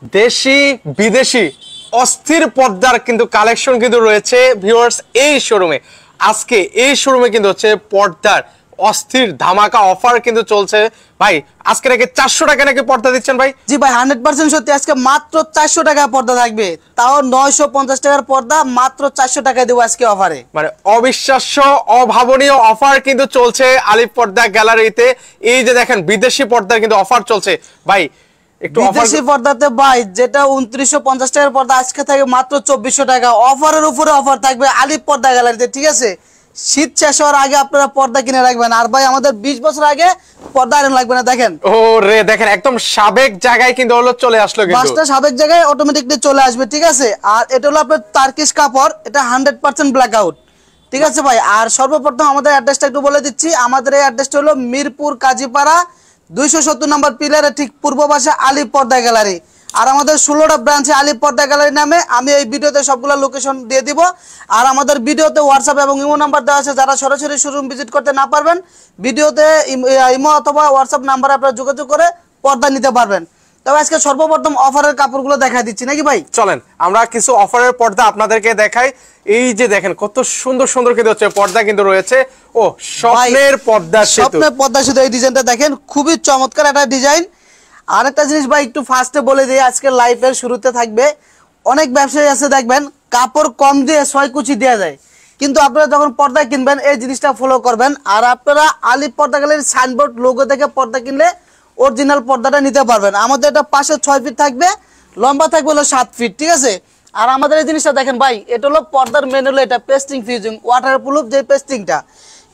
দেশি বিদেশি অস্থির পর্দার কিন্তু কালেকশন কিন্তু রয়েছে ভিউয়ার্স এই শোরুমে। আজকে এই শোরুমে কিন্তু হচ্ছে পর্দার অস্থির ধামাকা অফার কিন্তু চলছে। ভাই আজকে নাকি 400 টাকা নাকি পর্দা দিচ্ছেন ভাই? জি ভাই 100% সত্যি। আজকে মাত্র 400 টাকা পর্দা থাকবে, তাও 950 টাকার পর্দা মাত্র 400 টাকায় দেবো আজকে অফারে। মানে অবিশ্বাস্য অভাবনীয় অফার কিন্তু চলছে আলিফ পর্দা গ্যালারিতে। এই যে দেখেন বিদেশি পর্দার কিন্তু অফার চলছে ভাই। একটু বিদেশি পর্দাতে ভাই যেটা 2950 টাকার পর্দা আজকে থাকে মাত্র 2400 টাকা। অফারের উপরে অফার থাকবে আলিফ পর্দা গ্যালারিতে, ঠিক আছে? শীত শেষ হওয়ার আগে আপনারা পর্দা কিনে রাখবেন। আর ভাই আমাদের 20 বছর আগে পর্দা আয়রন লাগবে না। দেখেন ও রে, দেখেন একদম সাবেক জায়গায় কিন্তু হলো চলে আসলো, কিন্তু বাসটা সাবেক জায়গায় অটোমেটিকলি চলে আসবে, ঠিক আছে? আর এটা হলো আপনার টার্কিশ কাপড়, এটা 100% ব্ল্যাক আউট, ঠিক আছে ভাই? আর সর্বপ্রথম আমাদের অ্যাড্রেসটা একটু বলে দিচ্ছি। আমাদের এই অ্যাড্রেসটা হলো মিরপুর কাজীপাড়া 270 নম্বর পিলারের ঠিক পূর্ব পাশে আলিফ পর্দা গ্যালারি। আর আমাদের 16টা ব্রাঞ্চে আলিফ পর্দা গ্যালারি নামে। আমি এই ভিডিওতে সবগুলো লোকেশন দিয়ে দিব। আর আমাদের ভিডিওতে হোয়াটসঅ্যাপ এবং ইমো নাম্বার দেওয়া আছে। যারা সরাসরি শোরুম ভিজিট করতে না পারবেন, ভিডিওতে ইমো অথবা হোয়াটসঅ্যাপ নাম্বারে আপনারা যোগাযোগ করে পর্দা নিতে পারবেন। তবে আজকে সর্বপ্রথম অফারের কাপড়গুলো দেখা দিচ্ছি নাকি ভাই? চলেন আমরা কিছু অফারের পর্দা আপনাদেরকে দেখাই। এই যে দেখেন কত সুন্দর সুন্দর কিন্তু হচ্ছে পর্দা কিন্তু রয়েছে। ও স্বপ্নের পর্দা সেতু, স্বপ্নের পর্দা সেতু। এই ডিজাইনটা দেখেন, খুবই চমৎকার একটা ডিজাইন। আরেকটা জিনিস ভাই একটু ফার্স্টে বলে দিই, আজকে লাইভের শুরুতে থাকবে। অনেক ব্যবসায়ী আছে দেখবেন কাপড় কম দিয়ে 6 কুচি দেওয়া যায়, কিন্তু আপনারা যখন পর্দা কিনবেন এই জিনিসটা ফলো করবেন। আর আপনারা আলিফ পর্দা গ্যালারির সাইনবোর্ড লোগো দেখে পর্দা কিনলে অরিজিনাল পর্দাটা নিতে পারবেন। আমাদের এটা পাশে 6 ফিট থাকবে, লম্বা থাকবে হলো 7 ফিট, ঠিক আছে? আর আমাদের এই জিনিসটা দেখেন ভাই, এটা হলো পর্দার মেন হলো এটা পেস্টিং ফিউজিং ওয়াটারপ্রুফ যে পেস্টিংটা,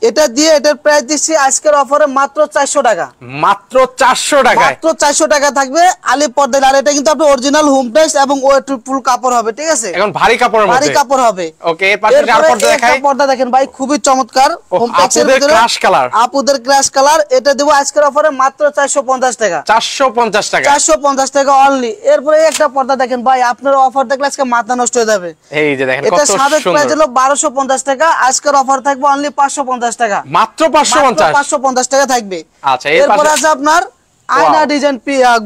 এটা দিয়ে এটার প্রাইস দিচ্ছি আজকের অফারে মাত্র 400 টাকা। মাত্র 400 টাকা, মাত্র 400 টাকা থাকবে আলিফ পর্দা। আর এটা কিন্তু আপনি অরিজিনাল হোম টেস্ট এবং ওয়াটারপ্রুফ কাপড় হবে, ঠিক আছে? এখন ভারী কাপড়ের মধ্যে, ভারী কাপড় হবে। ওকে, এর পাশে আর পর্দা দেখাই। পর্দা দেখেন ভাই, খুবই চমৎকার হোম টেক্সের ভিতরে ক্রাশ কালার, আপুদের ক্রাশ কালার। এটা দেব আজকের অফারে মাত্র 450 টাকা। 450 টাকা, 450 টাকা অনলি। এরপরে একটা পর্দা দেখেন ভাই, আপনার অফার দেখলে আজকে মাথা নষ্ট হয়ে যাবে। এই যে দেখেন এটা কত সাবেক প্রাইস সুন্দর। হলো 1250 টাকা, আজকের অফার থাকবে অনলি 550 টাকা। মাত্র 550 টাকা থাকবে। আচ্ছা, এরপর আছে আপনার আয়না ডিজাইন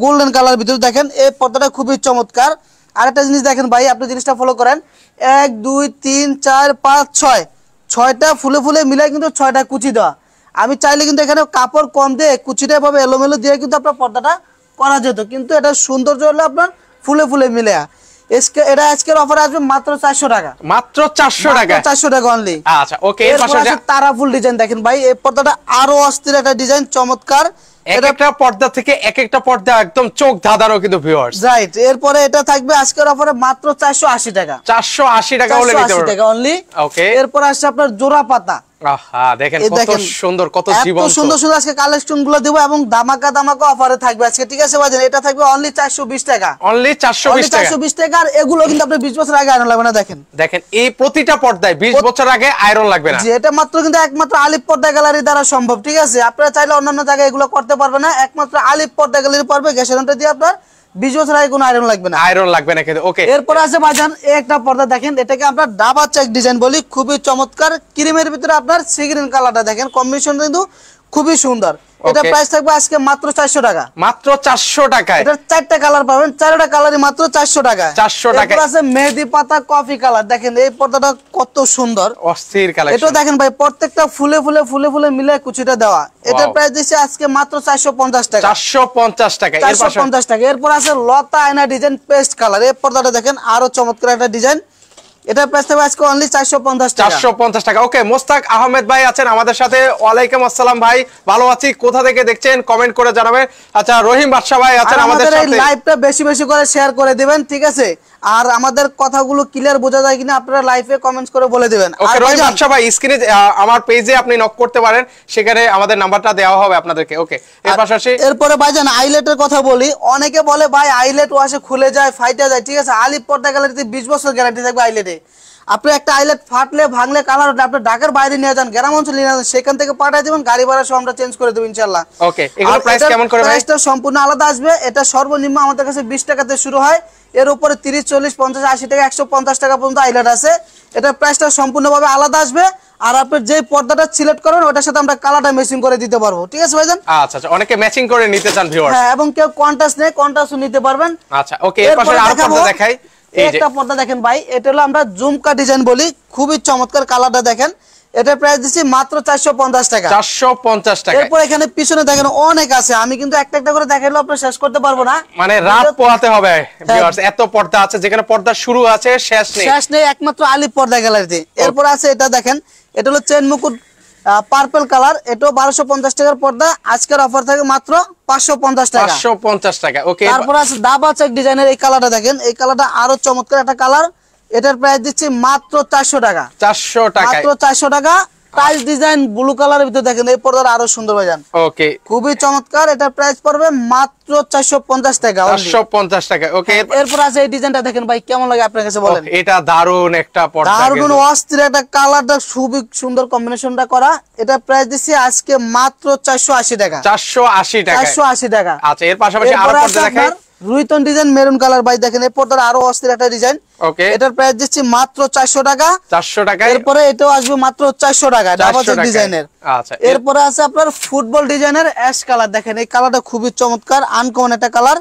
গোল্ডেন কালার ভিতরে। দেখেন এই পর্দাটা খুবই চমৎকার। আরেকটা জিনিস দেখেন ভাই, আপনি জিনিসটা ফলো করেন। 1 2 3 4 5 6 6টা ফুলে ফুলে মিলাই কিন্তু 6টা কুচি দেওয়া। আমি চাইলে কিন্তু এখানে কাপড় কম দিয়ে কুচিটা এভাবে এলোমেলো দিয়ে কিন্তু আপনার পর্দাটা করা যেত, কিন্তু এটা সৌন্দর্য হলো আপনার ফুলে ফুলে মিলে। এটা আজকের অফার আসবে মাত্র 400 টাকা। মাত্র 400 টাকা, 400 টাকা অনলি। আচ্ছা ওকে। এর পাশে তারাফুল ডিজাইন দেখেন ভাই, এই পর্দাটা আরো অস্থির একটা ডিজাইন, চমৎকার। একটা পর্দা থেকে এক একটা পর্দা একদম চোখ ধাঁধানো কিন্তু ভিউয়ার্স, রাইট। এরপরে এটা থাকবে আজকের অফারে মাত্র 480 টাকা। 480 টাকা হলে নিতে পারবেন, 480 টাকা অনলি। ওকে। এরপর আসছে আপনার জোড়া পাতা। আহা দেখেন কত সুন্দর, কত জীবন্ত, এত সুন্দর সুন্দর আজকে কালেকশন গুলো দেব এবং ধামাকা ধামাকা অফারে থাকবে আজকে, ঠিক আছে ভাই? এটা থাকবে অনলি 420 টাকা, অনলি 420 টাকা। আর এগুলো কিন্তু আপনি 20 বছর আগে আয়রন লাগবে না। দেখেন দেখেন এই প্রতিটা পর্দায় 20 বছর আগে আয়রন লাগবে না। জি, এটা মাত্র কিন্তু একমাত্র আলিফ পর্দা গ্যালারি দ্বারা সম্ভব, ঠিক আছে? আপনারা চাইলে অন্যান্য জায়গায় এগুলো করতে পারবে না, একমাত্র আলিফ পর্দা গ্যালারি পারবে। গ্যাসেরনটা দিয়ে আপনার 20 বছর আগে কোনো আয়রন লাগবে না, আয়রন লাগবে না কিন্তু, ওকে। এরপর আছে ভাইজান একটা পর্দা দেখেন, এটাকে আমরা ডাবা চেক ডিজাইন বলি, খুবই চমৎকার। ক্রিমের ভিতরে আপনার সি গ্রিন কালারটা দেখেন, কম্বিনেশন কিন্তু খুবই সুন্দর। এটা প্রাইস থাকবে আজকে মাত্র 400 টাকা। মাত্র 400 টাকায় এটা 4টা কালার পাবেন, 4টা কালারই মাত্র 400 টাকা। 400 টাকা। এরপর আছে মেহেদি পাতা কফি কালার। দেখেন এই পর্দাটা কত সুন্দর, অস্থির কালেকশন। এটা দেখেন ভাই, প্রত্যেকটা ফুলে ফুলে ফুলে ফুলে মিলে কুচিটা দেওয়া। এটা প্রাইস দিচ্ছে আজকে মাত্র 450 টাকা। 450 টাকা, 450 টাকা। এরপর আছে লতা আয়না ডিজাইন পেস্ট কালার। এই পর্দাটা দেখেন আরো চমৎকার একটা ডিজাইন। এটা প্রাইস থাকবে আজকে অনলি 450 টাকা। 450 টাকা, ওকে। মোস্তাক আহমেদ ভাই আছেন আমাদের সাথে। ওয়ালাইকুম আসসালাম ভাই, ভালো আছি। কোথা থেকে দেখছেন কমেন্ট করে জানাবেন। আচ্ছা, রহিম বাদশা ভাই আছেন আমাদের সাথে। এই লাইভটা বেশি বেশি করে শেয়ার করে দিবেন, ঠিক আছে? আর আমাদের কথাগুলো ক্লিয়ার বোঝা যায় কিনা আপনারা লাইভে কমেন্টস করে বলে দিবেন। ওকে রহিম বাদশা ভাই, স্ক্রিনে আমার পেজে আপনি নক করতে পারেন, সেখানে আমাদের নাম্বারটা দেওয়া হবে আপনাদেরকে, ওকে। এর পাশাপাশি এরপরে ভাইজান আইলেটের কথা বলি। অনেকে বলে ভাই আইলেট ওয়াশে খুলে যায়, ফাইটে যায়, ঠিক আছে? আলিফ পর্দা গ্যালারিতে 20 বছর গ্যারান্টি থাকবে আইলেটে। আপনি একটা আইলেট ফাটলে ভাঙলে কালার ওঠে, আপনি ঢাকার বাইরে নিয়ে যান, গ্রাম অঞ্চলে নিয়ে যান, সেখান থেকে পাঠিয়ে দিবেন, গাড়ি ভাড়া সহ আমরা চেঞ্জ করে দেব ইনশাআল্লাহ। ওকে, এগুলো প্রাইস কেমন করে ভাই? প্রাইসটা সম্পূর্ণ আলাদা আসবে। এটা সর্বনিম্ন আমাদের কাছে 20 টাকাতে শুরু হয়, এর উপরে 30, 40, 50, 80 টাকা, 150 টাকা পর্যন্ত আইলেট আছে। এটা প্রাইসটা সম্পূর্ণভাবে আলাদা আসবে। আর আপনি যে পর্দাটা সিলেক্ট করবেন ওটার সাথে আমরা কালারটা ম্যাচিং করে দিতে পারবো, ঠিক আছে ভাইজান? আচ্ছা আচ্ছা, অনেকে ম্যাচিং করে নিতে চান ভিউয়ার্স। হ্যাঁ, এবং কেউ কন্ট্রাস্ট নেই, কন্ট্রাস্টও নিতে পারবেন। আচ্ছা ওকে, এর পাশে আরো পর্দা দেখাই। এই যে একটা পর্দা দেখেন ভাই, এটা হলো আমরা ঝুমকা ডিজাইন বলি, খুবই চমৎকার কালারটা দেখেন। এটা প্রাইস দিচ্ছি মাত্র 450 টাকা। 450 টাকা। এরপর এখানে পিছনে দেখেন অনেক আছে, আমি কিন্তু একটা একটা করে দেখাইলে আপনি শেষ করতে পারবো না, মানে রাত পোহাতে হবে ভিউয়ার্স, এত পর্দা আছে, যেখানে পর্দা শুরু আছে শেষ নেই। শেষ নেই, একমাত্র আলিফ পর্দা গ্যালারিতে। এরপর আছে এটা দেখেন, এটা হলো চেন মুকুট পার্পল কালার, এটাও 1250 টাকার পর্দা, আজকের অফার থাকে মাত্র 550 টাকা। 550 টাকা। ওকে, তারপর আছে দাবা চেক ডিজাইনের এই কালারটা দেখেন, এই কালারটা আরো চমৎকার একটা কালার। এটার প্রাইস দিচ্ছি মাত্র 400 টাকা। 400 টাকা, মাত্র 400 টাকা। টাইলস ডিজাইন ব্লু কালারের ভিতরে দেখেন, এই পর্দাটা আরো সুন্দর হয়ে যান। ওকে, খুবই চমৎকার। এটার প্রাইস পড়বে মাত্র 450 টাকা। 450 টাকা। ওকে, এরপর আছে এই ডিজাইনটা দেখেন ভাই, কেমন লাগে আপনার কাছে বলেন? এটা দারুন একটা পর্দা, দারুন অস্থির একটা কালারটা, খুবই সুন্দর কম্বিনেশনটা করা। এটা প্রাইস দিচ্ছি আজকে মাত্র 480 টাকা। 480 টাকা। 480 টাকা। আচ্ছা, এর পাশাপাশি আরো পর্দা দেখাই। রুইতন ডিজাইন মেরুন কালার ভাই দেখেন, এই পর্দার আরো অস্থির একটা ডিজাইন। ওকে, এটার প্রাইস দিচ্ছি মাত্র 400 টাকা। 400 টাকা। এরপরে এটাও আসবে মাত্র 400 টাকা, ডাবল চেক ডিজাইনের। আচ্ছা, এরপরে আছে আপনার ফুটবল ডিজাইনের অ্যাশ কালার দেখেন, এই কালারটা খুবই চমৎকার, আনকমন একটা কালার।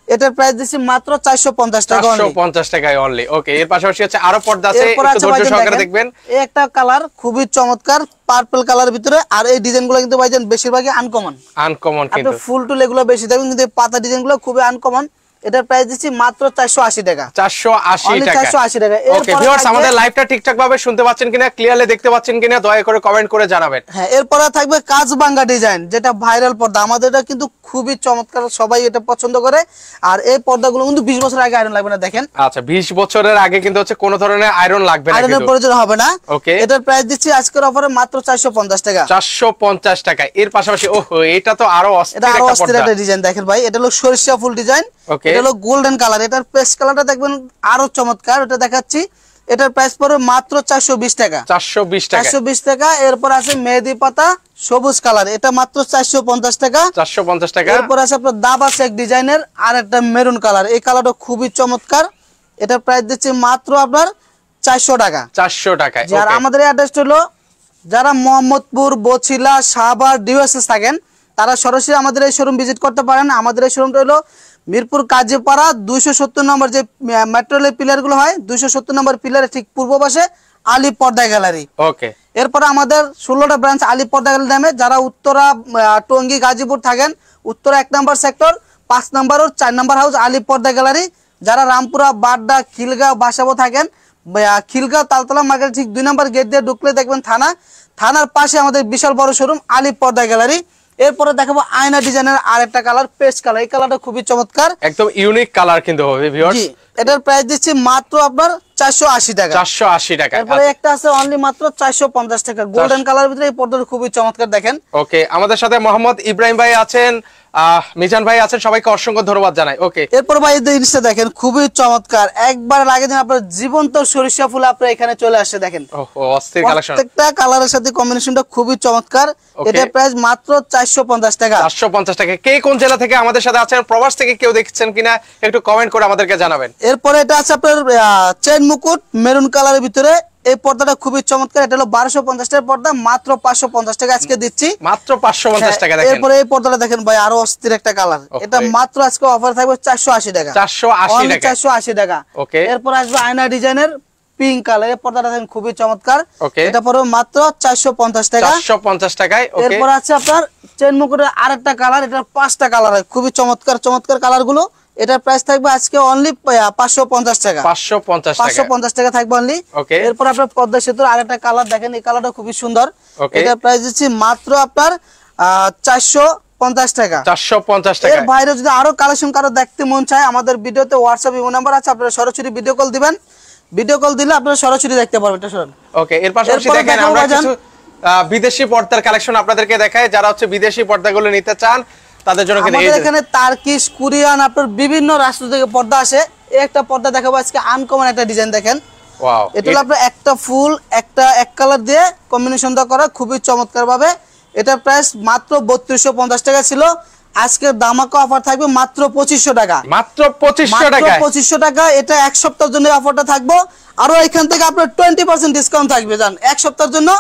এটার প্রাইস দিচ্ছি মাত্র 450 টাকা। 450 টাকায় অনলি। ওকে, এর পাশাপাশি আছে আরো পর্দা আছে, একটু ধৈর্য সহকারে দেখবেন। এই একটা কালার খুবই চমৎকার, পার্পল কালার ভিতরে। আর এই ডিজাইনগুলো কিন্তু ভাইজান বেশিরভাগই আনকমন। কিন্তু আপনি ফুল টুল এগুলো বেশি দেখবেন, কিন্তু পাতা ডিজাইনগুলো খুবই আনকমন। এটার প্রাইস দিচ্ছি মাত্র 480 টাকা। 480 টাকা। 480 টাকা। ওকে ভিউয়ার্স, আমাদের লাইভটা ঠিকঠাক ভাবে শুনতে পাচ্ছেন কিনা, ক্লিয়ারলি দেখতে পাচ্ছেন কিনা, দয়া করে কমেন্ট করে জানাবেন। হ্যাঁ, এরপরে থাকবে কাজবাঙ্গা ডিজাইন, যেটা ভাইরাল পর্দা আমাদের, এটা কিন্তু খুবই চমৎকার, সবাই এটা পছন্দ করে। আর এই পর্দাগুলো কিন্তু 20 বছর আগে আয়রন লাগবে না দেখেন। আচ্ছা, 20 বছরের আগে কিন্তু হচ্ছে কোনো ধরনের আয়রন লাগবে না, আয়রনের প্রয়োজন হবে না। ওকে, এটার প্রাইস দিচ্ছি আজকের অফারে মাত্র 450 টাকা। 450 টাকা। এর পাশাপাশি ওহো, এটা তো আরো অস্থির একটা ডিজাইন দেখেন ভাই, এটা হলো সরিষা ফুল ডিজাইন। এটা হলো গোল্ডেন কালার, এটার পেস্ট কালারটা দেখবেন আরো চমৎকার, এটা দেখাচ্ছি। এটার প্রাইস পড়বে মাত্র 420 টাকা। 420 টাকা। এরপর আছে মেহেদি পাতা সবুজ কালার, এটা মাত্র 450 টাকা। 450 টাকা। এরপর আছে আপনার দাবা চেক ডিজাইনের আর একটা মেরুন কালার, এই কালারটা খুবই চমৎকার। এটার প্রাইস দিচ্ছি মাত্র আপনার 400 টাকা। 400 টাকা। আর আমাদের অ্যাড্রেস হলো, যারা মোহাম্মদপুর, বছিলা, শাহবাগ, ডিওএসএস থাকেন, তারা সরাসরি আমাদের এই শোরুম ভিজিট করতে পারেন। আমাদের এই শোরুমটা হলো মিরপুর কাজীপাড়া 270 নম্বর, যে মেট্রো রেলের পিলার গুলো হয়, 270 নম্বর পিলারের ঠিক পূর্ব পাশে আলী পর্দা গ্যালারি। ওকে, এরপরে আমাদের 16টা ব্রাঞ্চ আলী পর্দা গ্যালারি নামে। যারা উত্তরা, টঙ্গী, গাজীপুর থাকেন, উত্তরা 1 নম্বর সেক্টর, 5 নম্বর ও 4 নম্বর হাউস আলী পর্দা গ্যালারি। যারা রামপুরা, বাড্ডা, খিলগাঁও, বাসাবো থাকেন, খিলগাঁও তালতলা মার্কেট ঠিক 2 নম্বর গেট দিয়ে ঢুকলে দেখবেন থানার পাশে আমাদের বিশাল বড় শোরুম আলী পর্দা গ্যালারি। এরপরে দেখাবো আয়না ডিজাইনের আরেকটা কালার, পেস্ট কালার, এই কালারটা খুবই চমৎকার, একদম ইউনিক কালার কিন্তু হবে ভিউয়ার্স। এটার প্রাইস দিচ্ছি মাত্র আপনার 480 টাকা। 480 টাকা। এরপরে একটা আছে অনলি মাত্র 450 টাকা, গোল্ডেন কালার ভিতরে, এই পর্দাটা খুবই চমৎকার দেখেন। ওকে, আমাদের সাথে মোহাম্মদ ইব্রাহিম ভাই আছেন, মিজান ভাই আছেন, সবাইকে অসংখ্য ধন্যবাদ জানাই। ওকে, এরপর ভাই এই জিনিসটা দেখেন, খুবই চমৎকার, একবার লাগে দিন আপনার জীবন্ত সরিষা ফুল আপনার এখানে চলে আসছে দেখেন। ওহো, অস্থির কালেকশন, প্রত্যেকটা কালারের সাথে কম্বিনেশনটা খুবই চমৎকার। এটার প্রাইস মাত্র 450 টাকা। 450 টাকা। কে কোন জেলা থেকে আমাদের সাথে আছেন, প্রবাস থেকে কেউ দেখছেন কিনা, একটু কমেন্ট করে আমাদেরকে জানাবেন। এরপরে এটা আছে আপনার চেন মুকুট মেরুন কালারের ভিতরে, এই পর্দাটা খুবই চমৎকার। এটা হলো 1250 টাকার পর্দা, মাত্র 550 টাকা আজকে দিচ্ছি, মাত্র 550 টাকা। দেখেন, এরপরে এই পর্দাটা দেখেন ভাই, আরো অস্থির একটা কালার, এটা মাত্র আজকে অফার থাকবে 480 টাকা। 480 টাকা। 480 টাকা। ওকে, এরপর আসবে আয়না ডিজাইনের পিঙ্ক কালার, এই পর্দাটা দেখেন খুবই চমৎকার। এটা পড়বে মাত্র 450 টাকা। 450 টাকায়। ওকে, এরপর আছে আপনার চেন মুকুটের আরেকটা কালার, এটার 5টা কালার, খুবই চমৎকার কালার গুলো। এটার প্রাইস থাকবে আজকে অনলি 550 টাকা। 550 টাকা থাকবে অনলি। এরপর আপনার পদ্মা সেতুর আরেকটা কালার দেখেন, এই কালারটা খুবই সুন্দর। এটার প্রাইস দিচ্ছি মাত্র আপনার 450 টাকা। 450 টাকা। এর বাইরে যদি আরো কালেকশন কারো দেখতে মন চায়, আমাদের ভিডিওতে হোয়াটসঅ্যাপ ইমো নাম্বার আছে, আপনারা সরাসরি ভিডিও কল দিবেন, ভিডিও কল দিলে আপনারা সরাসরি দেখতে পারবেন। এটা শুনুন। ওকে, এর পাশাপাশি দেখেন আমরা কিছু বিদেশি পর্দার কালেকশন আপনাদেরকে দেখাই। যারা হচ্ছে বিদেশি পর্দাগুলো নিতে চান তাদের জন্য আমাদের এখানে টার্কিশ, কোরিয়ান, আপনার বিভিন্ন রাষ্ট্র থেকে পর্দা আসে। এই একটা পর্দা দেখাবো আজকে, আনকমন একটা ডিজাইন দেখেন, ওয়াও, এটা হলো আপনার একটা ফুল একটা এক কালার দিয়ে কম্বিনেশন দা করা, খুবই চমৎকার ভাবে। এটার প্রাইস মাত্র 3250 টাকা ছিল, আজকের দামাকা অফার থাকবে মাত্র 2500 টাকা। মাত্র 2500 টাকা, 2500 টাকা। এটা এক সপ্তাহের জন্য অফারটা থাকবো, আরো এখান থেকে আপনার 20% ডিসকাউন্ট থাকবে। জান এক সপ্তাহের জন্য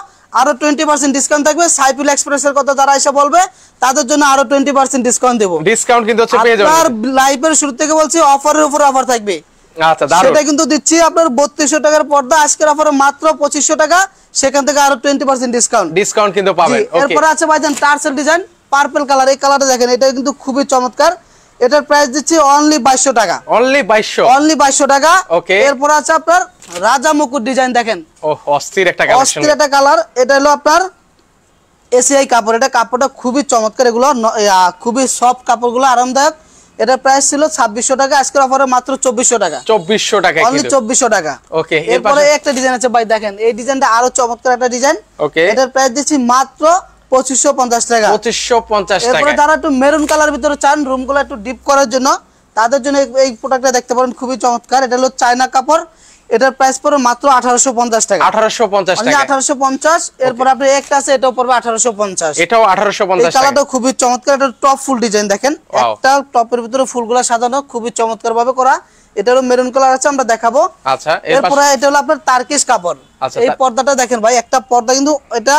আরো 20% ডিসকাউন্ট থাকবে। সাইফুল এক্সপ্রেসের কথা যারা এসে বলবে তাদের জন্য আরো 20% ডিসকাউন্ট দেব। ডিসকাউন্ট কিন্তু হচ্ছে পেয়ে যাবেন। আর লাইভের শুরু থেকে বলছি অফারের উপর অফার থাকবে। আচ্ছা, দারুন। সেটা কিন্তু দিচ্ছি আপনার 3200 টাকার পর্দা, আজকের অফারে মাত্র 2500 টাকা, সেখান থেকে আরো 20% ডিসকাউন্ট কিন্তু পাবেন। ওকে, এরপর আছে ভাইজান টার্সেল ডিজাইন পার্পল কালার, এই কালারটা দেখেন, এটা কিন্তু খুবই চমৎকার। এটার প্রাইস দিচ্ছি অনলি 2200 টাকা। অনলি 2200, অনলি 2200 টাকা। ওকে, এরপর আছে আপনার রাজা মুকুট ডিজাইন, দেখেন অস্থির একটা কালেকশন, অস্থির একটা কালার। এটা হলো আপনার এসিআই কাপড়, এটা কাপড়টা খুবই চমৎকার, এগুলো খুবই সফট কাপড়গুলো, আরামদায়ক। এটার প্রাইস ছিল 2600 টাকা, আজকের অফারে মাত্র 2400 টাকা। 2400 টাকা, অনলি 2400 টাকা। ওকে, এরপরে একটা ডিজাইন আছে ভাই, দেখেন এই ডিজাইনটা আরো চমৎকার একটা ডিজাইন। ওকে, এটার প্রাইস দিচ্ছি মাত্র 2550 টাকা। 2550 টাকা। এরপরে যারা একটু মেরুন কালার ভিতরে চান, রুমগুলো একটু ডিপ করার জন্য, তাদের জন্য এই প্রোডাক্টটা দেখতে পারেন, খুবই চমৎকার। এটা হলো চায়না কাপড়, এটার প্রাইস পড়বে মাত্র 1850 টাকা। 1850 টাকা, 1850। এরপর আপনি একটা আছে, এটাও পড়বে 1850। এটাও 1850 টাকা। এই কালারটা খুবই চমৎকার, এটা টপ ফুল ডিজাইন, দেখেন একটা টপের ভিতরে ফুলগুলো সাজানো, খুবই চমৎকার ভাবে করা। এটা হলো মেরুন কালার আছে, আমরা দেখাবো। আচ্ছা, এরপর এটা হলো আপনার টার্কিশ কাপড়। আচ্ছা, এই পর্দাটা দেখেন ভাই, একটা পর্দা কিন্তু এটা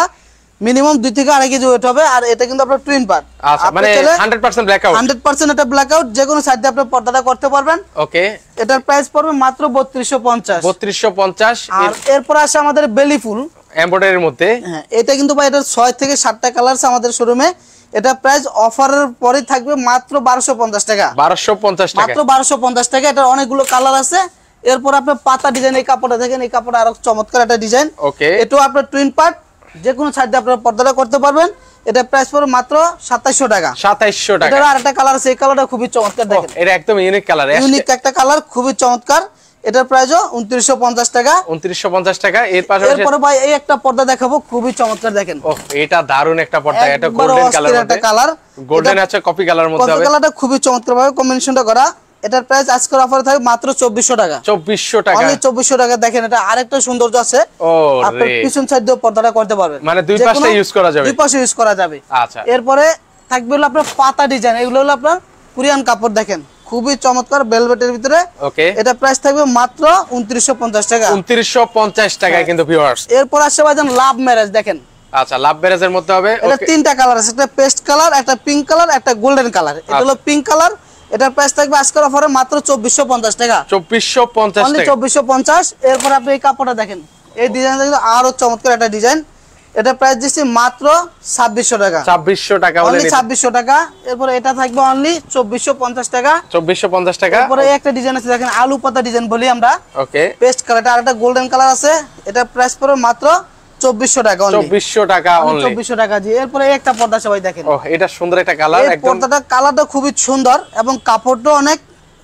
মিনিমাম 2 থেকে 2.5 কেজি ওয়েট হবে, আর এটা কিন্তু আপনার টুইন পার্ট। আচ্ছা, মানে 100% ব্ল্যাক আউট, 100% এটা ব্ল্যাক আউট, যে কোনো সাইড দিয়ে আপনি পর্দাটা করতে পারবেন। ওকে, এটার প্রাইস পড়বে মাত্র 3250। 3250। আর এরপর আসে আমাদের বেলি ফুল এমব্রয়ডারির মধ্যে। হ্যাঁ, এটা কিন্তু ভাই এটার 6 থেকে 7টা কালার আছে আমাদের শোরুমে। এটা প্রাইস অফারের পরে থাকবে মাত্র 1250 টাকা। 1250 টাকা, মাত্র 1250 টাকা। এটা অনেকগুলো কালার আছে। এরপর আপনার পাতা ডিজাইন, এই কাপড়টা দেখেন, এই কাপড়টা আরো চমৎকার একটা ডিজাইন। ওকে, এটাও আপনার টুইন পার্ট, যে কোনো সাইড দিয়ে আপনারা পর্দাটা করতে পারবেন। এটা প্রাইস পড়বে মাত্র 2700 টাকা। 2700 টাকা। এটার আরেকটা কালার আছে, এই কালারটা খুবই চমৎকার, দেখেন এটা একদম ইউনিক কালার, ইউনিক একটা কালার, খুবই চমৎকার। এটার প্রাইসও 2950 টাকা। 2950 টাকা। এর পাশাপাশি এরপরে ভাই এই একটা পর্দা দেখাবো, খুবই চমৎকার, দেখেন এটা দারুন একটা পর্দা, এটা গোল্ডেন কালারের মধ্যে, কালার, গোল্ডেন আছে কফি কালারের মধ্যে হবে। কফি কালারটা খুবই চমৎকার ভাবে কম্বিনেশনটা করা। এটার প্রাইস আজকের অফারে থাকবে মাত্র 2400 টাকা। 2400 টাকা, অনলি 2400 টাকা। দেখেন এটা আরেকটা সৌন্দর্য আছে, আপনার পিছন সাইড দিয়ে পর্দাটা করতে পারবেন, মানে দুই পাশে ইউজ করা যাবে, দুই পাশে ইউজ করা যাবে। আচ্ছা, এরপরে থাকবে হলো আপনার পাতা ডিজাইন, এগুলো হলো আপনার কোরিয়ান কাপড়, দেখেন খুবই চমৎকার ভেলভেটের ভিতরে। ওকে, এটা প্রাইস থাকবে মাত্র 2950 টাকা। 2950 টাকায় কিন্তু ভিউয়ার্স। এরপর আসছে ভাইজান লাভ ম্যারেজ, দেখেন আচ্ছা, লাভ ম্যারেজের মধ্যে হবে। এটা 3টা কালার আছে, একটা পেস্ট কালার, একটা পিঙ্ক কালার, একটা গোল্ডেন কালার। এটা হলো পিঙ্ক কালার, এটার প্রাইস থাকবে আজকের অফারে মাত্র 2450 টাকা। 2450 অনলি টাকা, 2450। এরপর আপনি এই কাপড়টা দেখেন, এই ডিজাইনটা কিন্তু আরো চমৎকার একটা ডিজাইন। এটা প্রাইস দিচ্ছি মাত্র 2600 টাকা। 2600 টাকা, অনলি 2600 টাকা। এরপর এটা থাকবে অনলি 2450 টাকা। 2450 টাকা। এরপর একটা ডিজাইন আছে, দেখেন আলু পাতা ডিজাইন বলি আমরা, ওকে, পেস্ট কালার, আর একটা গোল্ডেন কালার আছে। এটা প্রাইস পড়বে মাত্র 2400 টাকা। 2400 টাকা অনলি, 2400 টাকা। জি, এরপরে একটা পর্দা সবাই দেখেন, এটা সুন্দর একটা কালার, এই একদম পর্দাটা কালারটা খুবই সুন্দর এবং কাপড়টা অনেক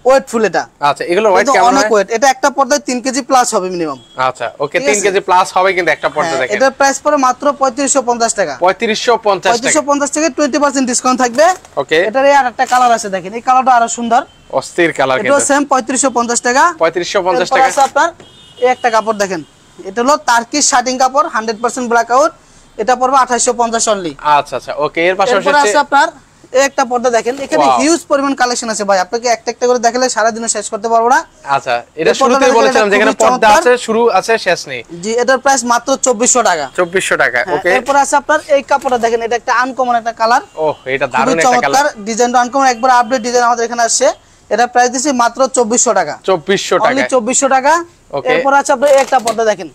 ওয়েটফুল। এটা আচ্ছা, এগুলো ওয়েট কেমন অনেক হয়? ওয়েট, এটা একটা পর্দায় 3 কেজি প্লাস হবে মিনিমাম। আচ্ছা, ওকে, 3 কেজি প্লাস হবে কিন্তু একটা পর্দা দেখেন। এটার প্রাইস পড়ে মাত্র 3550 টাকা। 3550 টাকা, 3550 থেকে 20% ডিসকাউন্ট থাকবে। ওকে, এটার এই আরেকটা কালার আছে, দেখেন এই কালারটা আরো সুন্দর, অস্থির কালার এটাও কিন্তু। সেম 3550 টাকা। 3550 এরপর টাকা। আছে আপনার এই একটা কাপড় দেখেন, এটা হলো টার্কিশ শার্টিং কাপড়, 100% ব্ল্যাক আউট। এটা পড়বে 2850 অনলি। আচ্ছা আচ্ছা, ওকে, এর পাশাপাশি এরপর আছে আপনার এই একটা পর্দা দেখেন, এখানে হিউজ পরিমাণ কালেকশন আছে ভাই, আপনাকে একটা একটা করে দেখালে সারা দিনও শেষ করতে পারবো না। আচ্ছা, এটা শুরুতেই বলেছিলাম যেখানে পর্দা আছে, শুরু আছে শেষ নেই। জি, এটার প্রাইস মাত্র 2400 টাকা। 2400 টাকা, ওকে। এরপর আছে আপনার এই কাপড়টা দেখেন, এটা একটা আনকমন একটা কালার। এটা দারুণ একটা কালার, ডিজাইনটা আনকমন, একবার আপডেট ডিজাইন আমাদের এখানে আসছে। এটা প্রাইস দিছি মাত্র 2400 টাকা। 2400 টাকা, অনলি 2400 টাকা। এরপর আছে আপনার একটা পর্দা দেখেন,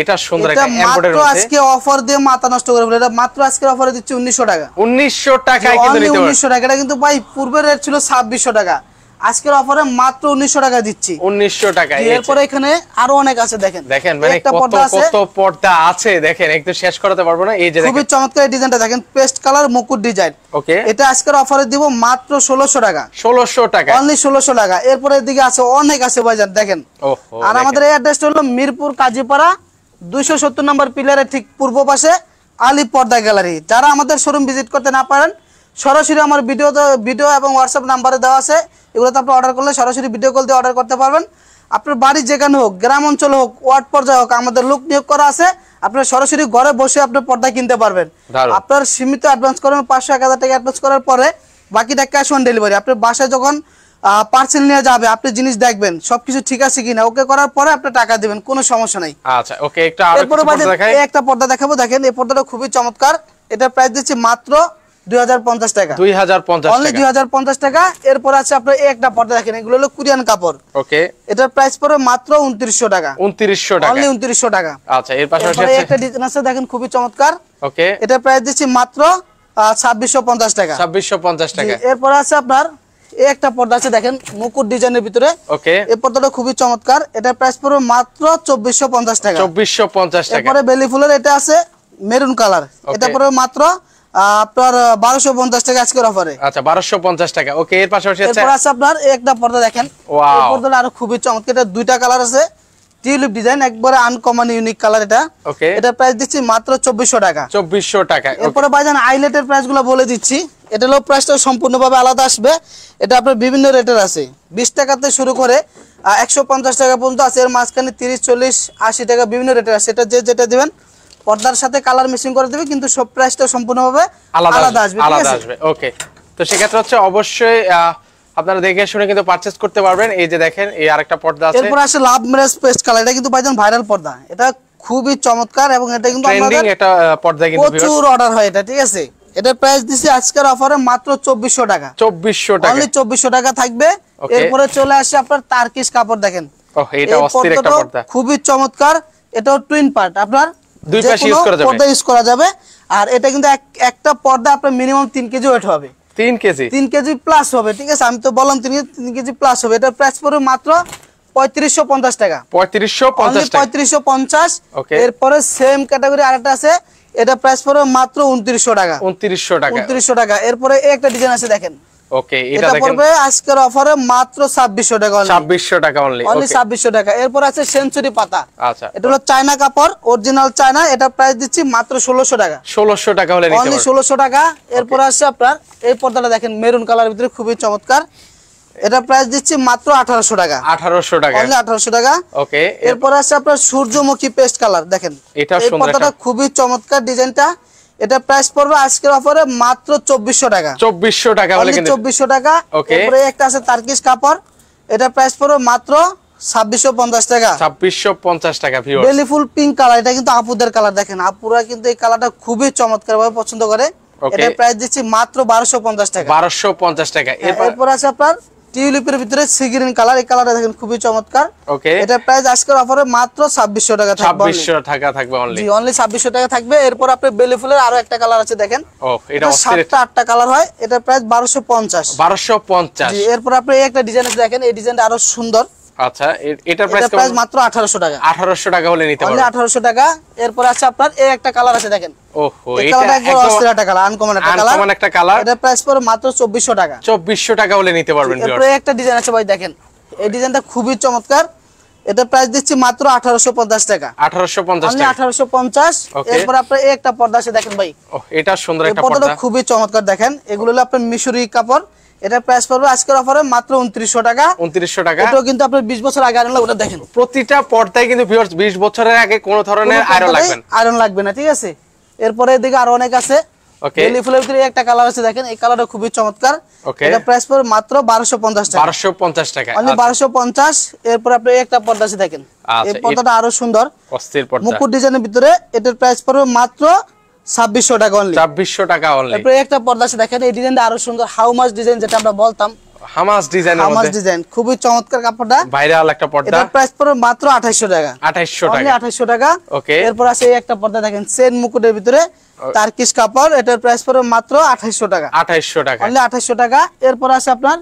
এটা সুন্দর একটা এমব্রয়ডারি মধ্যে। আজকে অফার দিয়ে মাথা নষ্ট করে বলে, এটা মাত্র আজকে অফারে দিচ্ছি 1900 টাকা। 1900 টাকায় কিন্তু নিতে পারবেন। 1900 টাকা। এটা কিন্তু ভাই পূর্বের রেট ছিল 2600 টাকা, আজকের অফারে মাত্র 1900 টাকা দিচ্ছি। 1900 টাকা। এরপরে এখানে আরো অনেক আছে, দেখেন দেখেন মানে কত পর্দা আছে, দেখেন একদম শেষ করতে পারবো না। এই যে দেখেন খুবই চমৎকার ডিজাইনটা দেখেন, পেস্ট কালার মুকুট ডিজাইন। ওকে, এটা আজকের অফারে দিব মাত্র 1600 টাকা। 1600 টাকা, অনলি 1600 টাকা। এরপরে এদিকে আছে অনেক আছে ভাইজান, দেখেন। আর আমাদের এই অ্যাড্রেসটা হলো মিরপুর কাজীপাড়া 270 নম্বর পিলারের ঠিক পূর্ব পাশে আলী পর্দা গ্যালারি। যারা আমাদের শোরুম ভিজিট করতে না পারেন, সরাসরি আমার ভিডিও এবং হোয়াটসঅ্যাপ নাম্বারে দেওয়া আছে, এগুলোতে আপনি অর্ডার করলে সরাসরি ভিডিও কল দিয়ে অর্ডার করতে পারবেন। আপনার বাড়ি যেখানে হোক, গ্রাম অঞ্চলে হোক, ওয়ার্ড পর্যায়ে হোক, আমাদের লোক নিয়োগ করা আছে। আপনার সরাসরি ঘরে বসে আপনি পর্দা কিনতে পারবেন। আপনার সীমিত অ্যাডভান্স করেন 500-1000 টাকা অ্যাডভান্স করার পরে বাকিটা ক্যাশ অন ডেলিভারি। আপনার বাসায় যখন পার্সেল নিয়ে যাবে, আপনি জিনিস দেখবেন সবকিছু ঠিক আছে কিনা, ওকে করার পরে আপনি টাকা দিবেন, কোনো সমস্যা নাই। আচ্ছা ওকে, একটা আরেকটা পর্দা দেখাই। একটা পর্দা দেখাবো, দেখেন এই পর্দাটা খুবই চমৎকার। এটা প্রাইস দিচ্ছি মাত্র 2050 টাকা। 2050 অনলি 2050 টাকা। এরপর আছে আপনার এই একটা পর্দা দেখেন, এগুলো হলো কোরিয়ান কাপড়। ওকে, এটার প্রাইস পড়বে মাত্র 2900 টাকা। 2900 টাকা, অনলি 2900 টাকা। আচ্ছা, এর পাশাপাশি আছে একটা ডিজাইন আছে দেখেন, খুবই চমৎকার। ওকে, এটা প্রাইস দিচ্ছি মাত্র 2650 টাকা। 2650 টাকা। এরপর আছে আপনার এই একটা পর্দা আছে দেখেন, মুকুট ডিজাইনের ভিতরে। ওকে, এই পর্দাটা খুবই চমৎকার। এটার প্রাইস পড়বে মাত্র 2450 টাকা। 2450 টাকা। এরপরে বেলি ফুলের এটা আছে মেরুন কালার, এটা পড়বে মাত্র আপনার 1250 টাকা আজকের অফারে। আচ্ছা, 1250 টাকা। ওকে, এর পাশাপাশি আছে এরপর আছে আপনার এই একটা পর্দা দেখেন, এই পর্দাটা আরো খুবই চমৎকার। এটা দুইটা কালার আছে, টিউলিপ ডিজাইন, একবারে আনকমন ইউনিক কালার এটা। ওকে, এটা প্রাইস দিচ্ছি মাত্র 2400 টাকা। 2400 টাকা। এরপরে ভাইজান আইলেটের প্রাইসগুলো বলে দিচ্ছি। এটা হলো প্রাইসটা সম্পূর্ণভাবে আলাদা আসবে। এটা আপনার বিভিন্ন রেটের আছে, 20 টাকাতে শুরু করে 150 টাকা পর্যন্ত আছে। এর মাঝখানে 30, 40, 80 টাকা বিভিন্ন রেটের আছে। এটা যেটা দিবেন পর্দার সাথে কালার মিক্সিং করে দিবে, কিন্তু সব প্রাইসটা সম্পূর্ণভাবে আলাদা আসবে। আলাদা আসবে। ওকে, তো সেক্ষেত্রে হচ্ছে অবশ্যই আপনারা দেখে শুনে কিন্তু পারচেজ করতে পারবেন। এই যে দেখেন, এই আরেকটা পর্দা আছে। এরপর আসে লাভ ম্যারেজ পেস্ট কালার। এটা কিন্তু ভাইজান ভাইরাল পর্দা, এটা খুবই চমৎকার এবং এটা কিন্তু ট্রেন্ডিং একটা পর্দা, কিন্তু প্রচুর অর্ডার হয় এটা, ঠিক আছে। এটার প্রাইস দিছি আজকের অফারে মাত্র 2400 টাকা। 2400 টাকা, অনলি 2400 টাকা থাকবে। এরপরে চলে আসে আপনার তার্কিশ কাপড় দেখেন। এটা অস্থির একটা পর্দা, খুবই চমৎকার। এটাও টুইন পার্ট, আপনার দুই পাশে ইউজ করা যাবে, পর্দা ইউজ করা যাবে। আর এটা কিন্তু একটা পর্দা আপনার মিনিমাম 3 কেজি ওয়েট হবে। 3 কেজি, 3 কেজি প্লাস হবে, ঠিক আছে। আমি তো বললাম 3 কেজি প্লাস হবে। এটার প্রাইস পড়বে মাত্র 3550 টাকা। 3550 টাকা, 3550। ওকে, এরপরে সেম ক্যাটাগরি আরেকটা আছে, এটা প্রাইস পড়বে মাত্র 2900 টাকা। 2900 টাকা, 2900 টাকা। এরপরে একটা ডিজাইন আছে দেখেন। ওকে, এটা দেখেন, পড়বে আজকের অফারে মাত্র 2600 টাকা। 2600 টাকা অনলি। অনলি 2600 টাকা। এরপর আছে সেঞ্চুরি পাতা। আচ্ছা, এটা হলো চায়না কাপড়, অরিজিনাল চায়না। এটা প্রাইস দিচ্ছি মাত্র 1600 টাকা। 1600 টাকা হলে নিতে অনলি পারবেন। 1600 টাকা। এরপর আছে আপনার এই পর্দাটা দেখেন, মেরুন কালারের ভিতরে খুবই চমৎকার। এটা প্রাইস দিচ্ছি মাত্র 1800 টাকা। 1800 টাকা, অনলি 1800 টাকা। ওকে, এরপর আছে আপনার সূর্যমুখী পেস্ট কালার দেখেন, এটা এই সুন্দর পর্দাটা খুবই চমৎকার ডিজাইনটা। এটা প্রাইস পড়বে আজকের অফারে মাত্র 2400 টাকা। 2400 টাকা হলে কিন্তু 2400 টাকা। এরপরে একটা আছে তার্কিশ কাপড়, এটা প্রাইস পড়বে মাত্র 2650 টাকা। 2650 টাকা। ভিউয়ার্স, বেলি ফুল পিঙ্ক কালার, এটা কিন্তু আপুদের কালার দেখেন, আপুরা কিন্তু এই কালারটা খুবই চমৎকার ভাবে পছন্দ করে। এটার প্রাইস দিচ্ছি মাত্র 1250 টাকা। 1250 টাকা। এরপর আছে আপনার টিউলিপের ভিতরে সি গ্রিন কালার, এই কালারটা দেখেন খুবই চমৎকার। ওকে, এটা প্রাইস আজকের অফারে মাত্র 2600 টাকা থাকবে। 2600 টাকা থাকবে অনলি। জি, অনলি 2600 টাকা থাকবে। এরপর আপনার বেলি ফুলের আরো একটা কালার আছে দেখেন, ও এটা অস্থির, 7টা 8টা কালার হয়। এটা প্রাইস 1250। 1250। জি, এরপর আপনি এই একটা ডিজাইন আছে দেখেন, এই ডিজাইনটা আরো সুন্দর। আচ্ছা, এটার প্রাইস প্রাইস মাত্র 1800 টাকা। 1800 টাকা হলে নিতে অনলি পারবেন। 1800 টাকা। এরপর আছে আপনার এই একটা কালার আছে দেখেন, ওহো, এই এটা কালারটা একদম অস্থির একটা কালার, আনকমন একটা কালার। আনকমন একটা কালার। এটা প্রাইস পড়ে মাত্র 2400 টাকা। 2400 টাকা হলে নিতে পারবেন। এরপর একটা ডিজাইন আছে ভাই দেখেন, এই ডিজাইনটা খুবই চমৎকার। এটা প্রাইস দিচ্ছি মাত্র 1850 টাকা। 1850 অনলি টাকা, 1850। এরপর আপনার এই একটা পর্দা আছে দেখেন ভাই, ও এটা সুন্দর এই একটা পর্দাটা পর্দা, খুবই চমৎকার দেখেন। এগুলো হলো আপনার মিশরি কাপড়। এটা প্রাইস পড়বে আজকের অফারে মাত্র 2900 টাকা। 2900 টাকা। এটাও কিন্তু আপনার 20 বছর আগে আয়রন লাগবে, দেখেন প্রতিটা পর্দায় কিন্তু ভিউয়ার্স 20 বছরের আগে কোনো ধরনের আয়রন লাগবে না, আয়রন লাগবে না, ঠিক আছে। এরপরে এদিকে আরো অনেক আছে। ওকে, বেলি ফুলের ভিতরে একটা কালার আছে দেখেন, এই কালারটা খুবই চমৎকার। ওকে, এটা প্রাইস পড়বে মাত্র 1250 টাকা। 1250 টাকা, অনলি 1250। এরপর আপনি একটা পর্দা আছে দেখেন, এই পর্দাটা আরো সুন্দর, অস্থির পর্দা, মুকুট ডিজাইনের ভিতরে। এটার প্রাইস পড়বে মাত্র 2600 টাকা অনলি। 2600 টাকা অনলি। এরপর একটা পর্দা আছে দেখেন, এই ডিজাইনটা আরো সুন্দর, হাউমাস ডিজাইন যেটা আমরা বলতাম, হামাস ডিজাইনের হামাস মধ্যে ডিজাইন, খুবই চমৎকার কাপড়টা, ভাইরাল একটা পর্দা। এটার প্রাইস পড়বে মাত্র 2800 টাকা। 2800 অনলি টাকা, 2800 টাকা। ওকে। এরপর আছে এই একটা পর্দা দেখেন, সেন মুকুটের ভিতরে তার্কিশ কাপড়, এটার প্রাইস পড়বে মাত্র 2800 টাকা। 2800 টাকা, অনলি 2800 টাকা। এরপর আছে আপনার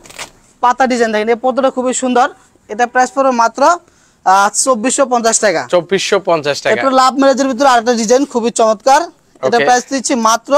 পাতা ডিজাইন দেখেন, এই পর্দাটা খুবই সুন্দর। এটা প্রাইস পড়বে মাত্র 2450 টাকা। 2450 টাকা। এরপর লাভ ম্যারেজের ভিতরে আরেকটা ডিজাইন খুবই চমৎকার, এটা প্রাইস দিচ্ছি মাত্র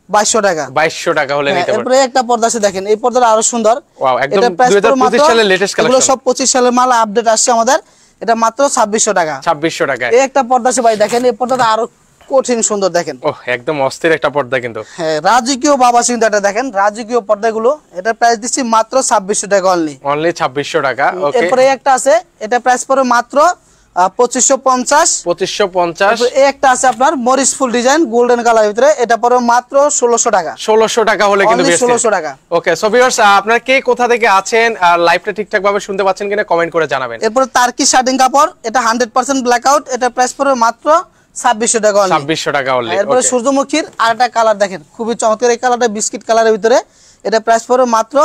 2200 টাকা। 2200 টাকা হলে নিতে পারবেন। এরপরে একটা পর্দা আছে দেখেন, এই পর্দাটা আরো সুন্দর। ওয়াও, একদম 2025 সালের লেটেস্ট কালেকশন। এগুলো সব 25 সালের মাল আপডেট আসছে আমাদের। এটা মাত্র 2600 টাকা। 2600 টাকা। এই একটা পর্দা আছে ভাই দেখেন, এই পর্দাটা আরো কঠিন সুন্দর দেখেন। ওহ, একদম অস্থির একটা পর্দা কিন্তু। হ্যাঁ, রাজকীয় বাবা সিং এটা দেখেন, রাজকীয় পর্দাগুলো। এটা প্রাইস দিচ্ছি মাত্র 2600 টাকা অনলি। অনলি 2600 টাকা। ওকে, এরপরে একটা আছে, এটা প্রাইস পড়বে মাত্র 2550। 2550। এই একটা আছে আপনার মরিচ ফুল ডিজাইন গোল্ডেন কালারের ভিতরে, এটা পড়বে মাত্র 1600 টাকা। 1600 টাকা হলে কিন্তু Only বেস্ট। 1600 টাকা। ওকে, সো ভিউয়ার্স, আপনারা কে কোথা থেকে আছেন আর লাইভটা ঠিকঠাক ভাবে শুনতে পাচ্ছেন কিনা কমেন্ট করে জানাবেন। এরপরে তার্কি শার্টিং কাপড়, এটা 100% ব্ল্যাক আউট, এটা প্রাইস পড়বে মাত্র 2600 টাকা অনলি। 2600 টাকা অনলি। এরপরে সূর্যমুখীর আরেকটা কালার দেখেন, খুবই চমৎকার এই কালারটা, বিস্কিট কালারের ভিতরে, এটা প্রাইস পড়বে মাত্র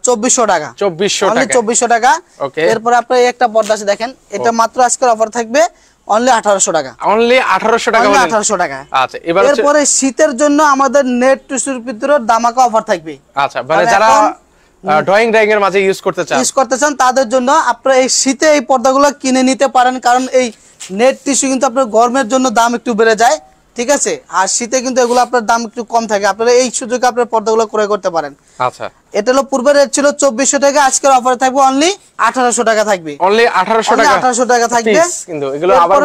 2400 টাকা। 2400 টাকা। 2400 টাকা। ওকে, এরপর আপনার একটা পর্দা আছে দেখেন, এটা মাত্র আজকের অফার থাকবে অনলি 1800 টাকা। অনলি 1800 টাকা। 1800 টাকা। আচ্ছা, এরপরে শীতের জন্য আমাদের নেট টিস্যুর ভিতরে দামাকা অফার থাকবে। আচ্ছা, মানে যারা ড্রয়িং এর মাঝে ইউজ করতে চান তাদের জন্য আপনারা এই শীতে এই পর্দাগুলো কিনে নিতে পারেন, কারণ এই নেট টিস্যু কিন্তু আপনার গরমের জন্য দাম একটু বেড়ে যায়, ঠিক আছে, আর শীতে কিন্তু এগুলো আপনার দাম একটু কম থাকে, আপনারা এই সুযোগে আপনার পর্দাগুলো ক্রয় করতে পারেন। আচ্ছা, এটা হলো পূর্বের রেট ছিল 2400 টাকা, আজকের অফারে থাকবে অনলি 1800 টাকা থাকবে। অনলি 1800 টাকা। 1800 টাকা থাকবে কিন্তু এগুলো আবার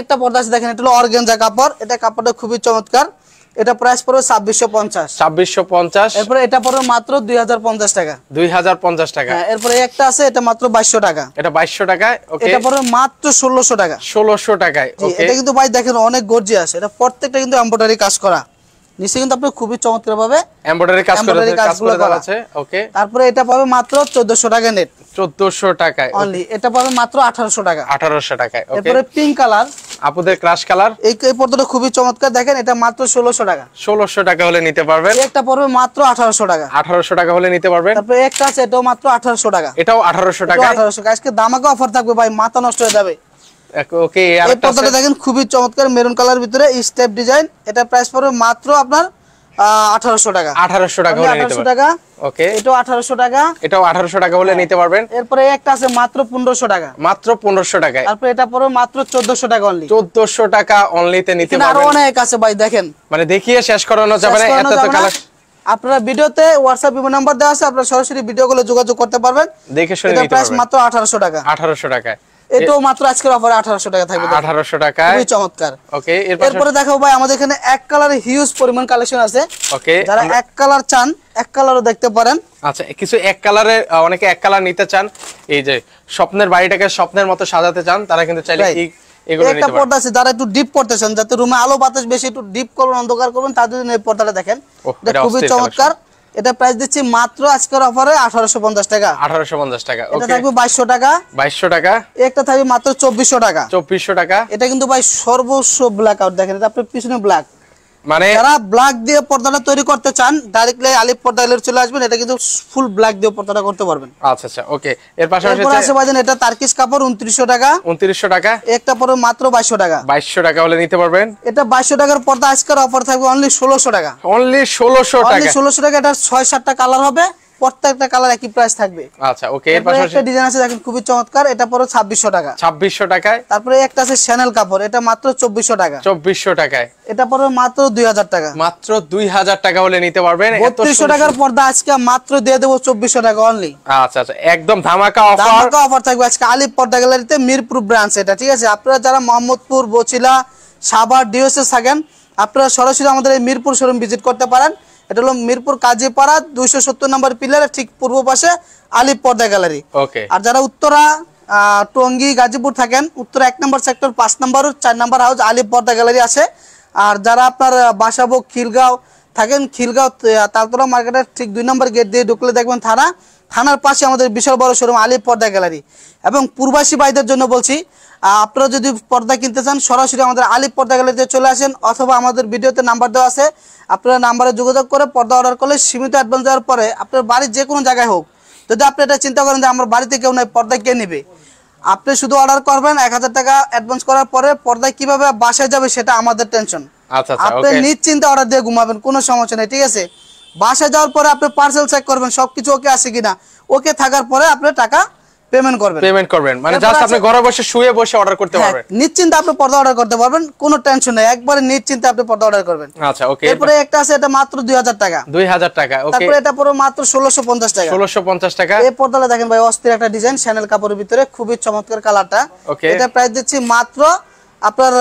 একটা পর্দা আছে দেখেন, এটা হলো অর্গানজা কাপড়, এটা কাপড়টা খুবই চমৎকার, এটা প্রাইস পড়বে 2650। 2650। এরপরে এটা পড়বে মাত্র 2050 টাকা। 2050 টাকা। হ্যাঁ, এরপরে একটা আছে, এটা মাত্র 2200 টাকা। এটা 2200 টাকায়। ওকে, এটা পড়বে মাত্র 1600 টাকা। 1600 টাকায়। ওকে, এটা কিন্তু ভাই দেখেন অনেক গর্জিয়াস, এটা প্রত্যেকটা কিন্তু এমব্রয়ডারি কাজ করা, নিচে কিন্তু আপনি খুবই চমৎকার ভাবে এমব্রয়ডারি কাজ করে দেওয়া আছে। ওকে, তারপরে এটা পাবে মাত্র 1400 টাকা নেট। 1400 টাকায় অনলি। এটা পাবে মাত্র 1800 টাকা। 1800 টাকায়। ওকে, এরপরে পিঙ্ক কালার, আপুদের ক্রাশ কালার, এই পর্দাটা খুবই চমৎকার দেখেন, এটা মাত্র 1600 টাকা। 1600 টাকা হলে নিতে পারবেন। একটা পড়বে মাত্র 1800 টাকা। 1800 টাকা হলে নিতে পারবেন। তারপরে একটা আছে, এটাও মাত্র 1800 টাকা। এটাও 1800 টাকা। 1800 টাকা। আজকে দামাকা অফার থাকবে ভাই, মাথা নষ্ট হয়ে যাবে। ওকে, এই পর্দাটা দেখেন খুবই চমৎকার মেরুন কালার ভিতরে স্টেপ ডিজাইন, এটা প্রাইস পড়বে মাত্র আপনার 1800 টাকা। 1800 টাকা হলে নিতে পারবেন। ওকে, এটাও 1800 টাকা। এটাও 1800 টাকা হলে নিতে পারবেন। এরপরে একটা আছে মাত্র 1500 টাকা। মাত্র 1500 টাকায়। তারপর এটা পড়বে মাত্র 1400 টাকা অনলি। 1400 টাকা অনলিতে নিতে এখানে আরো পারবেন। অনেক আছে ভাই দেখেন, মানে দেখিয়ে শেষ করানো যাবে না, এত তো কালেকশন। আপনারা ভিডিওতে হোয়াটসঅ্যাপ ইমো নাম্বার দেওয়া আছে, আপনারা সরাসরি ভিডিওগুলো যোগাযোগ করতে পারবেন, দেখে শুনে এটা নিতে প্রাইস পারবেন। মাত্র 1800 টাকা। 1800 টাকায়। এটাও মাত্র আজকের অফারে 1800 টাকা থাকবে। 1800 টাকায়। খুবই চমৎকার। ওকে, এরপরে দেখাবো ভাই আমাদের এখানে এক কালারে হিউজ পরিমাণ কালেকশন আছে। ওকে, যারা এক কালার চান এক কালারও দেখতে পারেন। আচ্ছা, কিছু এক কালারে, অনেকে এক কালার নিতে চান, এই যে স্বপ্নের বাড়িটাকে স্বপ্নের মতো সাজাতে চান, তারা কিন্তু চাইলে এগুলো নিতে একটা পারেন। পর্দা আছে, যারা একটু ডিপ করতে চান, যাতে রুমে আলো বাতাস বেশি, একটু ডিপ করবেন, অন্ধকার করবেন, তাদের জন্য এই পর্দাটা দেখেন, এটা খুবই চমৎকার। এটা প্রাইস দিচ্ছি মাত্র আজকের অফারে 1850 টাকা। 1850 টাকা। এটা ওকে, থাকবে 2200 টাকা। 2200 টাকা। একটা থাকবে মাত্র 2400 টাকা। 2400 টাকা। এটা কিন্তু ভাই সর্বোচ্চ ব্ল্যাক আউট দেখেন, এটা আপনার পিছনে ব্ল্যাক, মানে যারা ব্ল্যাক দিয়ে পর্দাটা তৈরি করতে চান ডাইরেক্টলি আলিফ পর্দা চলে আসবেন, এটা কিন্তু ফুল ব্ল্যাক দিয়ে পর্দাটা করতে পারবেন। আচ্ছা আচ্ছা, ওকে। এর পাশাপাশি আছে ভাইজান এটা তার্কিশ কাপড় 2900 টাকা। 2900 টাকা। একটা পরে মাত্র 2200 টাকা। 2200 টাকা হলে নিতে পারবেন। এটা 2200 টাকার পর্দা আজকের অফার থাকবে অনলি 1600 টাকা। অনলি 1600 টাকা। অনলি 1600 টাকা। এটা 6-7টা কালার হবে, প্রত্যেকটা কালার একই প্রাইস থাকবে। আচ্ছা, ওকে। এর পাশাপাশি একটা ডিজাইন আছে দেখেন খুবই চমৎকার, এটা পরে 2600 টাকা। 2600 টাকায়। তারপরে একটা আছে শ্যানেল কাপড়, এটা মাত্র 2400 টাকা। 2400 টাকায়। এটা পরে মাত্র 2000 টাকা। মাত্র 2000 টাকা হলে নিতে পারবেন। 3200 টাকার পর্দা আজকে মাত্র দিয়ে দেব 2400 টাকা অনলি। আচ্ছা আচ্ছা, একদম ধামাকা অফার। ধামাকা অফার থাকবে আজকে আলিফ পর্দা গ্যালারিতে, মিরপুর ব্রাঞ্চ এটা, ঠিক আছে। আপনারা যারা মোহাম্মদপুর, বছিলা, সাভার, ডিওসে থাকেন, আপনারা সরাসরি আমাদের এই মিরপুর শোরুম ভিজিট করতে পারেন। এটা হলো মিরপুর কাজীপাড়া 270 নম্বর পিলারের ঠিক পূর্ব পাশে আলিফ পর্দা গ্যালারি। ওকে। আর যারা উত্তরা, টঙ্গী, গাজীপুর থাকেন, উত্তরা 1 নম্বর সেক্টর 5 নম্বর 4 নম্বর হাউস আলিফ পর্দা গ্যালারি আছে। আর যারা আপনার বাসাবো খিলগাঁও থাকেন, খিলগাঁও তালতলা মার্কেটের ঠিক 2 নম্বর গেট দিয়ে ঢুকলে দেখবেন থানার পাশে আমাদের বিশাল বড় শোরুম আলিফ পর্দা গ্যালারি। এবং পূর্বাসী ভাইদের জন্য বলছি, আপনারা যদি পর্দা কিনতে চান সরাসরি আমাদের আলিফ পর্দা গ্যালারিতে চলে আসেন, অথবা আমাদের ভিডিওতে নাম্বার দেওয়া আছে, আপনারা নাম্বারে যোগাযোগ করে পর্দা অর্ডার করলে সীমিত অ্যাডভান্স দেওয়ার পরে আপনার বাড়ির যে কোনো জায়গায় হোক, যদি আপনি এটা চিন্তা করেন যে আমার বাড়িতে কেউ নাই, পর্দা কে নেবে, আপনি শুধু অর্ডার করবেন, 1000 টাকা অ্যাডভান্স করার পরে পর্দা কিভাবে বাসায় যাবে সেটা আমাদের টেনশন। আচ্ছা আচ্ছা, আপনি ওকে। নিশ্চিন্তে অর্ডার দিয়ে ঘুমাবেন, কোনো সমস্যা নেই, ঠিক আছে। বাসায় যাওয়ার পরে আপনি পার্সেল চেক করবেন সবকিছু ওকে আছে কিনা, ওকে থাকার পরে আপনি টাকা পেমেন্ট করবেন, মানে জাস্ট আপনি ঘরে বসে শুয়ে বসে অর্ডার করতে পারবেন। নিশ্চিন্তে আপনি পর্দা অর্ডার করতে পারবেন, কোনো টেনশন নেই, একবারে নিশ্চিন্তে আপনি পর্দা অর্ডার করবেন। আচ্ছা, ওকে। এরপরে একটা আছে, এটা মাত্র 2000 টাকা। 2000 টাকা। ওকে। তারপরে এটা পুরো মাত্র 1650 টাকা। 1650 টাকা। এই পর্দাটা দেখেন ভাই, অস্থির একটা ডিজাইন, শ্যানেল কাপড়ের ভিতরে খুবই চমৎকার কালারটা। ওকে। এটা প্রাইস দিচ্ছি মাত্র আপনার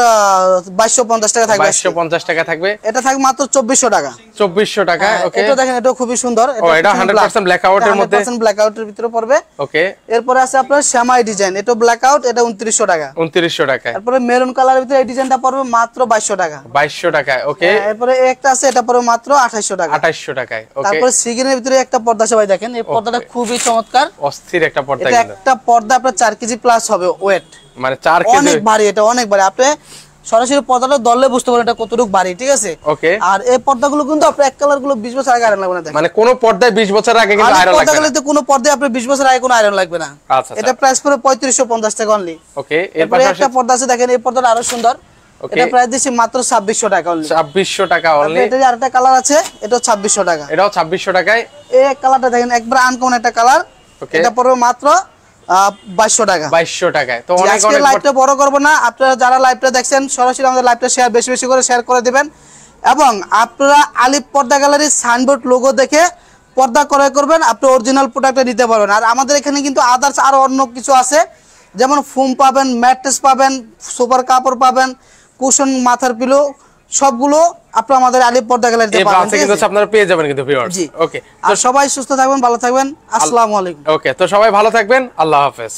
2250 টাকা থাকবে। 2250 টাকা থাকবে। এটা থাকবে মাত্র 2400 টাকা। 2400 টাকা। ওকে, এটা দেখেন, এটা খুবই সুন্দর। এটা 100% ব্ল্যাক আউটের মধ্যে, 100% ব্ল্যাক আউটের ভিতরে পড়বে। ওকে, এরপরে আছে আপনার শ্যামাই ডিজাইন, এটা ব্ল্যাক আউট, এটা 2900 টাকা। 2900 টাকা। এরপরে মেরুন কালারের ভিতরে এই ডিজাইনটা পড়বে মাত্র 2200 টাকা। 2200 টাকা। ওকে, এরপরে একটা আছে, এটা পড়বে মাত্র 2800 টাকা। 2800 টাকায়। ওকে, তারপরে সিগিনের ভিতরে একটা পর্দা সবাই দেখেন, এই পর্দাটা খুবই চমৎকার, অস্থির একটা পর্দা। এটা একটা পর্দা আপনার 4 কেজি প্লাস হবে ওয়েট, মানে 4 কেজি, অনেক ভারী, এটা অনেক ভারী। আপনি সরাসরি পর্দাটা ধরলে বুঝতে পারবেন এটা কতটুকু ভারী, ঠিক আছে? ওকে, আর এই পর্দাগুলো কিন্তু আপনার এক কালার গুলো 20 বছর আগে আয়রন লাগবে না। দেখেন, মানে কোন পর্দায় 20 বছর আগে কিন্তু আয়রন লাগবে না। পর্দাগুলোতে কোনো পর্দায় আপনার 20 বছর আগে কোনো আয়রন লাগবে না। আচ্ছা, এটা প্রাইস পড়ে 3550 টাকা অনলি। ওকে, এর এরপরে পাশে একটা পর্দা আছে দেখেন, এই পর্দাটা আরো সুন্দর, এটা প্রাইস দিচ্ছি মাত্র 2600 টাকা অনলি। 2600 টাকা অনলি। এটা আরেকটা কালার আছে, এটাও 2600 টাকা। এটাও 2600 টাকায়। এই কালারটা দেখেন, একবার আনকমন একটা কালার, এটা পড়বে মাত্র 2200 টাকা। 2200 টাকায়। তো অনেক আজকে লাইভটা বড় করব না, আপনারা যারা লাইভটা দেখছেন সরাসরি আমাদের লাইভটা শেয়ার বেশি বেশি করে শেয়ার করে দিবেন, এবং আপনারা আলিফ পর্দা গ্যালারির সাইনবোর্ড লোগো দেখে পর্দা ক্রয় করবেন, আপনি অরিজিনাল প্রোডাক্টটা নিতে পারবেন। আর আমাদের এখানে কিন্তু আদার্স আরো অন্য কিছু আছে, যেমন ফোম পাবেন, ম্যাট্রেস পাবেন, সুপার কাপড় পাবেন, কুশন, মাথার পিলো, সবগুলো আপনারা আমাদের আলিফ পর্দা গ্যালারিতে পাবেন। আছে কিন্তু আপনারা পেয়ে যাবেন কিন্তু ভিউয়ার্স। ওকে, আর সবাই সুস্থ থাকবেন, ভালো থাকবেন। আসসালামু আলাইকুম। ওকে, তো সবাই ভালো থাকবেন, আল্লাহ হাফেজ।